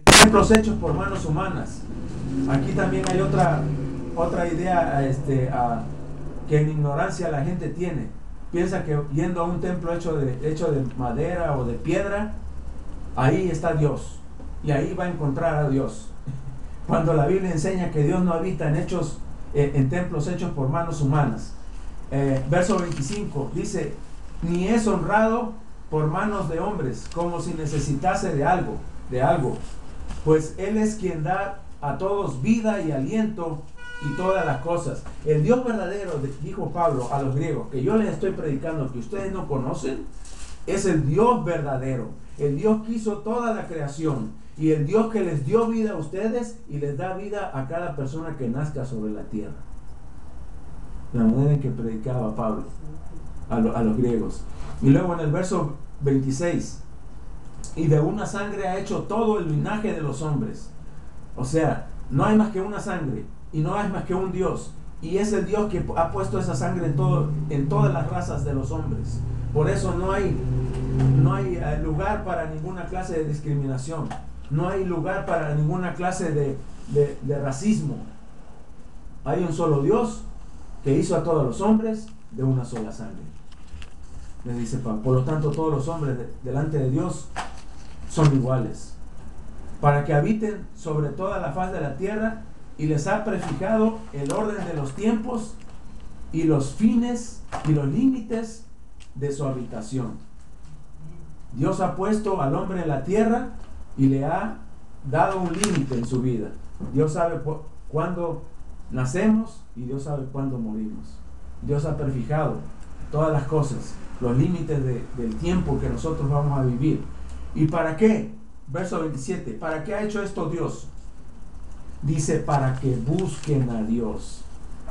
Templos hechos por manos humanas. Aquí también hay otra idea que en ignorancia la gente tiene. Piensa que yendo a un templo hecho de madera o de piedra, ahí está Dios y ahí va a encontrar a Dios. Cuando la Biblia enseña que Dios no habita en templos hechos por manos humanas. Verso 25 dice: ni es honrado por manos de hombres, como si necesitase de algo, pues Él es quien da a todos vida y aliento y todas las cosas. El Dios verdadero, dijo Pablo a los griegos, que yo les estoy predicando, que ustedes no conocen, es el Dios verdadero. El Dios que hizo toda la creación y el Dios que les dio vida a ustedes y les da vida a cada persona que nazca sobre la tierra. La manera en que predicaba Pablo a los griegos. Y luego en el verso 26: y de una sangre ha hecho todo el linaje de los hombres. O sea, no hay más que una sangre y no hay más que un Dios, y es el Dios que ha puesto esa sangre en todas las razas de los hombres. Por eso no hay lugar para ninguna clase de discriminación, no hay lugar para ninguna clase de racismo. Hay un solo Dios que hizo a todos los hombres de una sola sangre. Les dice Pablo. Por lo tanto, todos los hombres delante de Dios son iguales, para que habiten sobre toda la faz de la tierra, y les ha prefijado el orden de los tiempos y los fines y los límites de su habitación. Dios ha puesto al hombre en la tierra y le ha dado un límite en su vida. Dios sabe cuándo nacemos y Dios sabe cuándo morimos. Dios ha prefijado todas las cosas, los límites del tiempo que nosotros vamos a vivir. ¿Y para qué? Verso 27. ¿Para qué ha hecho esto Dios? Dice: para que busquen a Dios,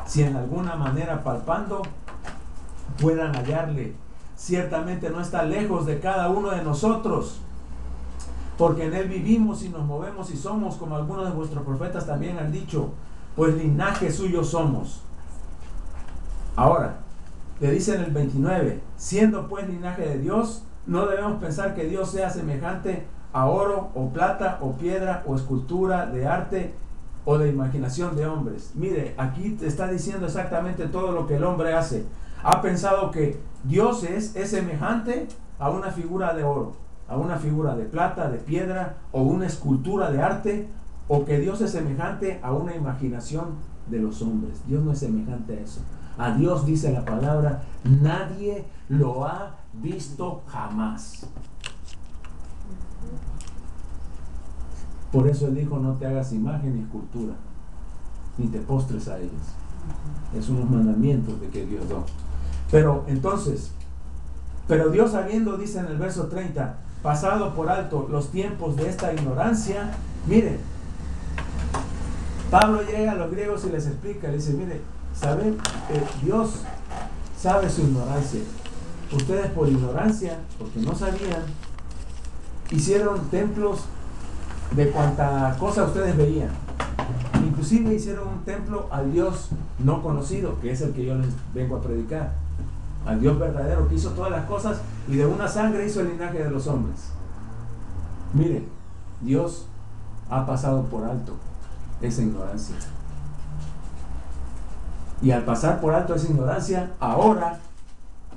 si en alguna manera palpando puedan hallarle. Ciertamente no está lejos de cada uno de nosotros, porque en Él vivimos y nos movemos y somos, como algunos de vuestros profetas también han dicho, pues linaje suyo somos. Ahora, le dice en el 29: siendo pues linaje de Dios, no debemos pensar que Dios sea semejante a oro o plata o piedra o escultura de arte o de imaginación de hombres. Mire, aquí te está diciendo exactamente todo lo que el hombre hace. Ha pensado que Dios es semejante a una figura de oro, a una figura de plata, de piedra o una escultura de arte, o que Dios es semejante a una imaginación de los hombres. Dios no es semejante a eso. A Dios, dice la palabra, nadie lo ha visto jamás. Por eso Él dijo: no te hagas imagen ni escultura, ni te postres a ellos. Es unos mandamientos de que Dios dio. Pero entonces, Dios, habiendo, dice en el verso 30, pasado por alto los tiempos de esta ignorancia, miren, Pablo llega a los griegos y les explica, le dice: mire, ¿saben? Dios sabe su ignorancia. Ustedes, por ignorancia, porque no sabían, hicieron templos de cuanta cosa ustedes veían. Inclusive hicieron un templo al Dios no conocido, que es el que yo les vengo a predicar, al Dios verdadero que hizo todas las cosas y de una sangre hizo el linaje de los hombres. Miren, Dios ha pasado por alto esa ignorancia, y al pasar por alto esa ignorancia, ahora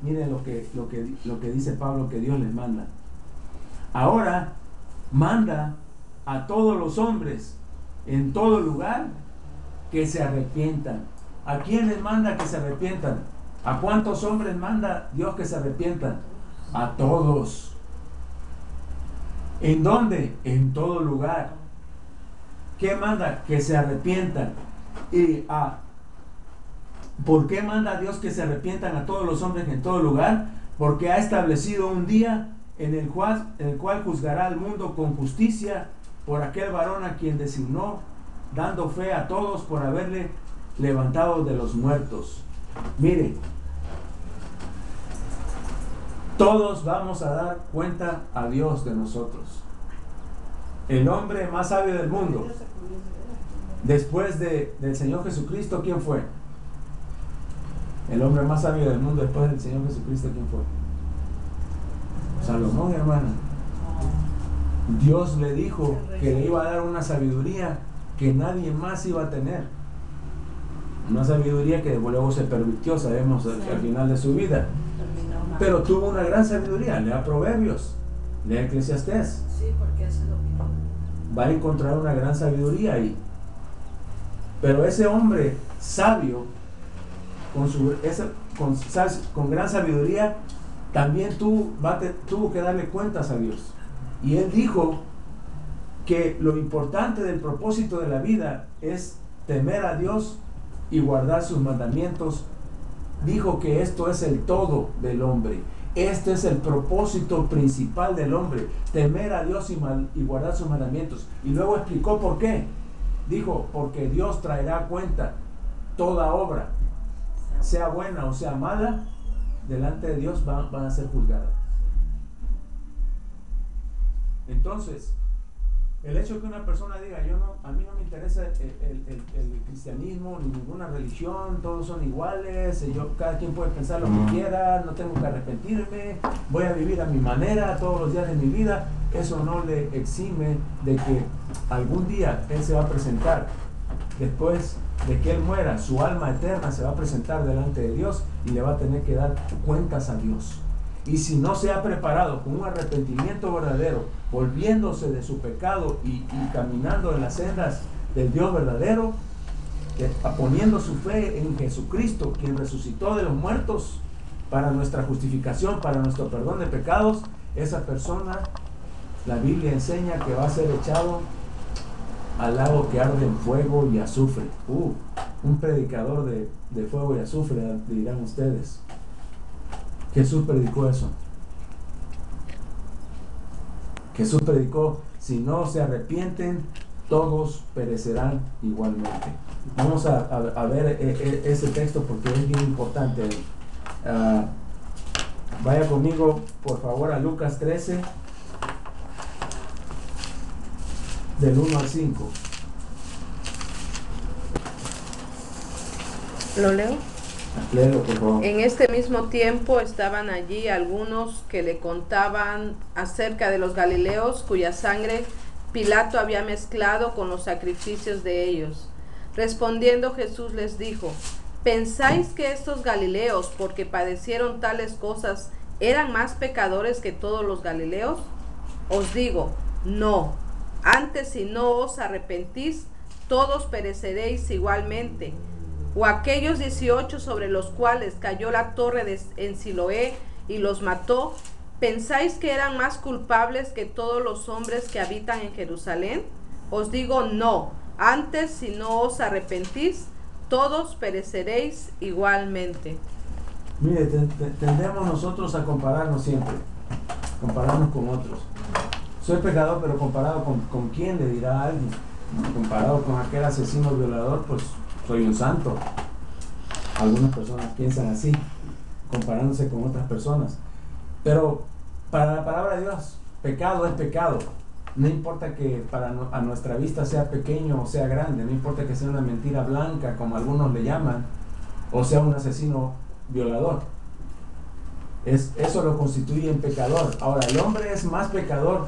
miren lo que dice Pablo que Dios les manda. Ahora manda a todos los hombres en todo lugar que se arrepientan. ¿A quiénes manda que se arrepientan? ¿A cuántos hombres manda Dios que se arrepientan? A todos. ¿En dónde? En todo lugar. ¿Qué manda? Que se arrepientan. ¿Por qué manda Dios que se arrepientan a todos los hombres en todo lugar? Porque ha establecido un día en el cual juzgará al mundo con justicia por aquel varón a quien designó, dando fe a todos por haberle levantado de los muertos. Mire, todos vamos a dar cuenta a Dios de nosotros. El hombre más sabio del mundo, después del Señor Jesucristo, ¿quién fue? El hombre más sabio del mundo después del Señor Jesucristo, ¿quién fue? Salomón, hermana. Dios le dijo que le iba a dar una sabiduría que nadie más iba a tener. Una sabiduría que luego se pervirtió, sabemos, al final de su vida. Pero tuvo una gran sabiduría. Lea Proverbios, lea Eclesiastés. Sí, porque eso es lo que... Va a encontrar una gran sabiduría ahí. Pero ese hombre sabio, con gran sabiduría, también tuvo que darle cuentas a Dios. Y él dijo que lo importante del propósito de la vida es temer a Dios y guardar sus mandamientos. Dijo que esto es el todo del hombre. Este es el propósito principal del hombre, temer a Dios y guardar sus mandamientos. Y luego explicó por qué. Dijo, porque Dios traerá a cuenta toda obra, sea buena o sea mala, delante de Dios van a ser juzgadas. Entonces, el hecho de que una persona diga, a mí no me interesa el cristianismo ni ninguna religión, todos son iguales, cada quien puede pensar lo que quiera, no tengo que arrepentirme, voy a vivir a mi manera todos los días de mi vida, eso no le exime de que algún día él se va a presentar, después de que él muera, su alma eterna se va a presentar delante de Dios y le va a tener que dar cuentas a Dios. Y si no se ha preparado con un arrepentimiento verdadero, volviéndose de su pecado y caminando en las sendas del Dios verdadero, poniendo su fe en Jesucristo, quien resucitó de los muertos para nuestra justificación, para nuestro perdón de pecados, esa persona, la Biblia enseña que va a ser echado al lago que arde en fuego y azufre. Un predicador de fuego y azufre, dirán ustedes. Jesús predicó eso. Jesús predicó, si no se arrepienten, todos perecerán igualmente. Vamos a ver ese texto porque es bien importante. Vaya conmigo, por favor, a Lucas 13, del 1 al 5. ¿Lo leo? Léelo, por favor. En este mismo tiempo estaban allí algunos que le contaban acerca de los galileos cuya sangre Pilato había mezclado con los sacrificios de ellos. Respondiendo Jesús les dijo: ¿pensáis que estos galileos, porque padecieron tales cosas, eran más pecadores que todos los galileos? Os digo, no. Antes, si no os arrepentís, todos pereceréis igualmente. O aquellos 18 sobre los cuales cayó la torre en Siloé y los mató, ¿pensáis que eran más culpables que todos los hombres que habitan en Jerusalén? Os digo, no. Antes, si no os arrepentís, todos pereceréis igualmente. Mire, tendemos nosotros a compararnos siempre, compararnos con otros. Soy pecador, pero comparado con quién, le dirá a alguien. Comparado con aquel asesino violador, pues soy un santo. Algunas personas piensan así, comparándose con otras personas. Pero para la palabra de Dios, pecado es pecado. No importa que a nuestra vista sea pequeño o sea grande, no importa que sea una mentira blanca, como algunos le llaman, o sea un asesino violador. Eso lo constituye en pecador. Ahora, el hombre es más pecador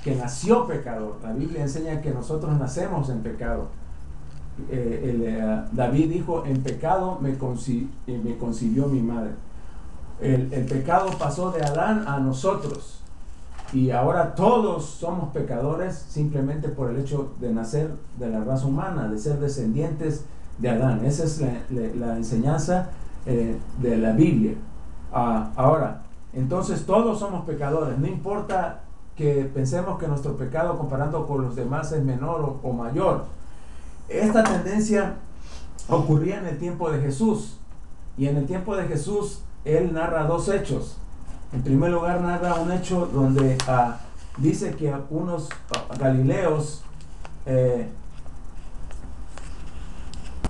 que nació pecador. La Biblia enseña que nosotros nacemos en pecado. David dijo, en pecado me concibió mi madre. El pecado pasó de Adán a nosotros y ahora todos somos pecadores simplemente por el hecho de nacer de la raza humana, de ser descendientes de Adán. Esa es la enseñanza de la Biblia. Ahora, entonces todos somos pecadores, no importa que pensemos que nuestro pecado comparando con los demás es menor o mayor. Esta tendencia ocurría en el tiempo de Jesús, y en el tiempo de Jesús él narra dos hechos. En primer lugar narra un hecho donde dice que unos galileos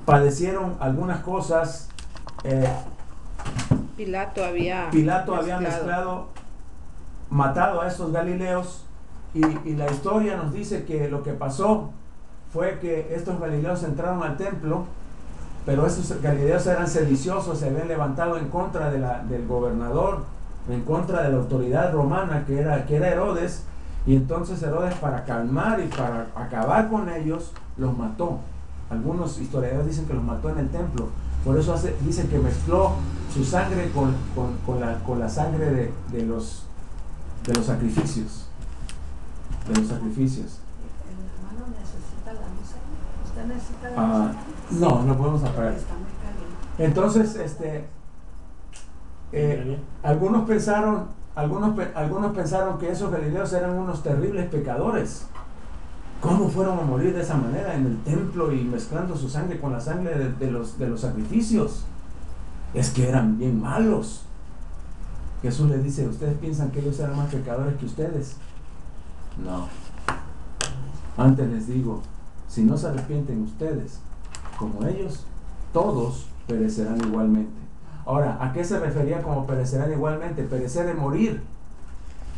padecieron algunas cosas. Pilato había matado a estos galileos, y la historia nos dice que lo que pasó fue que estos galileos entraron al templo, pero estos galileos eran sediciosos, se habían levantado en contra del gobernador, en contra de la autoridad romana que era Herodes, Y entonces Herodes, para calmar y para acabar con ellos, los mató. Algunos historiadores dicen que los mató en el templo. Por eso dicen que mezcló su sangre con la sangre de los sacrificios. De los sacrificios. El hermano necesita la misa. ¿Usted necesita la misa? No podemos apagar. Está muy caliente. Entonces, algunos pensaron que esos galileos eran unos terribles pecadores. ¿Cómo fueron a morir de esa manera en el templo y mezclando su sangre con la sangre de los sacrificios? Es que eran bien malos. Jesús les dice: ¿ustedes piensan que ellos eran más pecadores que ustedes? No. Antes les digo, si no se arrepienten ustedes como ellos, todos perecerán igualmente. Ahora, ¿a qué se refería como perecerán igualmente? Perecer es morir.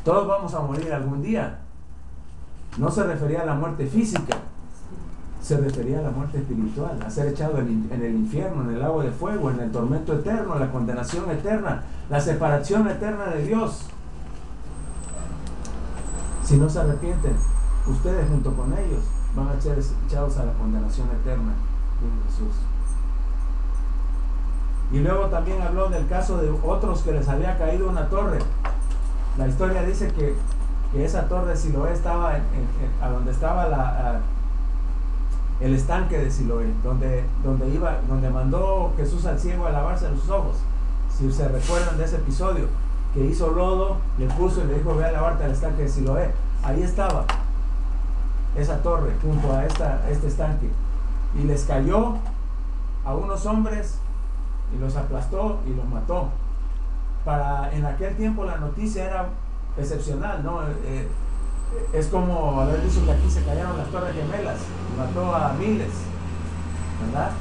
Todos vamos a morir algún día. No se refería a la muerte física, se refería a la muerte espiritual, a ser echado en el infierno, en el lago de fuego, en el tormento eterno, la condenación eterna, la separación eterna de Dios. Si no se arrepienten, ustedes junto con ellos van a ser echados a la condenación eterna, dijo Jesús. Y luego también habló del caso de otros que les había caído una torre. La historia dice que esa torre de Siloé estaba a donde estaba el estanque de Siloé, donde mandó Jesús al ciego a lavarse los ojos. Si se recuerdan de ese episodio, que hizo lodo, le puso y le dijo: ve a lavarte al estanque de Siloé. Ahí estaba esa torre junto a este estanque, y les cayó a unos hombres y los aplastó y los mató. En aquel tiempo la noticia era excepcional, ¿no? Es como haber dicho que aquí se cayeron las Torres Gemelas, mató a miles, ¿verdad?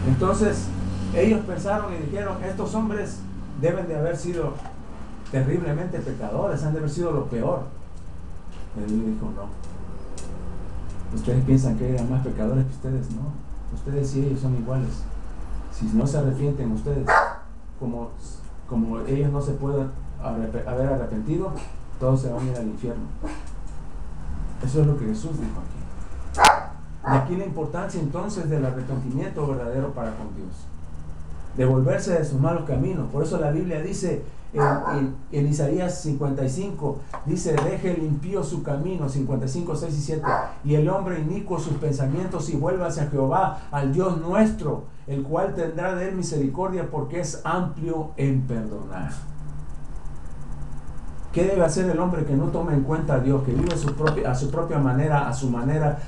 Entonces ellos pensaron y dijeron: estos hombres deben de haber sido terriblemente pecadores, han de haber sido lo peor. Él dijo: no, ustedes piensan que eran más pecadores que ustedes. No, ustedes y ellos son iguales. Si no se arrepienten ustedes, como ellos no se pueden haber arrepentido, todos se van a ir al infierno. Eso es lo que Jesús dijo aquí. Y aquí la importancia entonces del arrepentimiento verdadero para con Dios, de volverse de sus malos caminos. Por eso la Biblia dice en Isaías 55, dice: deje el impío su camino, 55, 6 y 7, y el hombre inicuo sus pensamientos, y vuélvase a Jehová, al Dios nuestro, el cual tendrá de él misericordia, porque es amplio en perdonar. ¿Qué debe hacer el hombre que no toma en cuenta a Dios, que vive a su propia manera,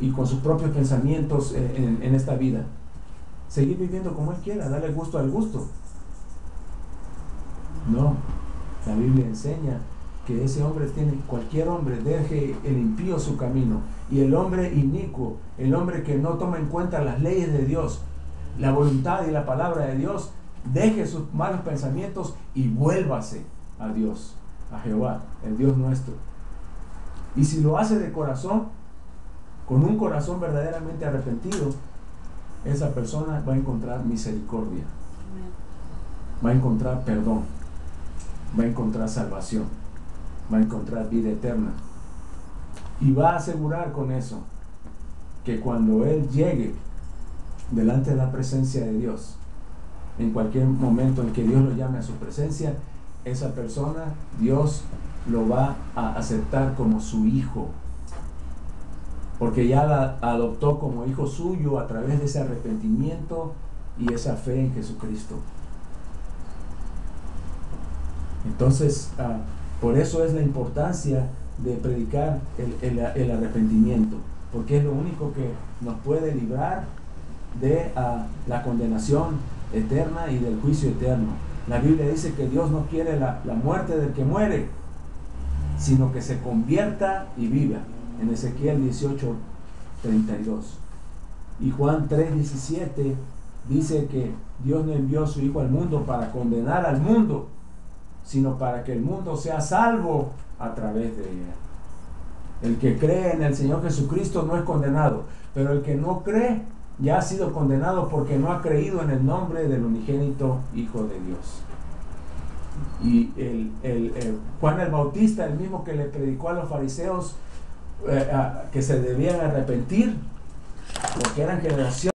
y con sus propios pensamientos en esta vida? Seguir viviendo como él quiera, darle gusto al gusto. No, la Biblia enseña que cualquier hombre deje el impío su camino, y el hombre inicuo, el hombre que no toma en cuenta las leyes de Dios, la voluntad y la palabra de Dios, deje sus malos pensamientos y vuélvase a Dios, a Jehová, el Dios nuestro. Y si lo hace de corazón, con un corazón verdaderamente arrepentido, esa persona va a encontrar misericordia, va a encontrar perdón, va a encontrar salvación, va a encontrar vida eterna, y va a asegurar con eso que cuando él llegue delante de la presencia de Dios, en cualquier momento en que Dios lo llame a su presencia, esa persona, Dios lo va a aceptar como su hijo, porque ya la adoptó como hijo suyo a través de ese arrepentimiento y esa fe en Jesucristo. Entonces, por eso es la importancia de predicar el arrepentimiento, porque es lo único que nos puede librar de la condenación eterna y del juicio eterno. La Biblia dice que Dios no quiere la muerte del que muere, sino que se convierta y viva, en Ezequiel 18:32. Y Juan 3:17 dice que Dios no envió a su Hijo al mundo para condenar al mundo, sino para que el mundo sea salvo a través de él. El que cree en el Señor Jesucristo no es condenado, pero el que no cree ya ha sido condenado porque no ha creído en el nombre del unigénito Hijo de Dios. Y Juan el Bautista, el mismo que le predicó a los fariseos que se debían arrepentir, porque eran generación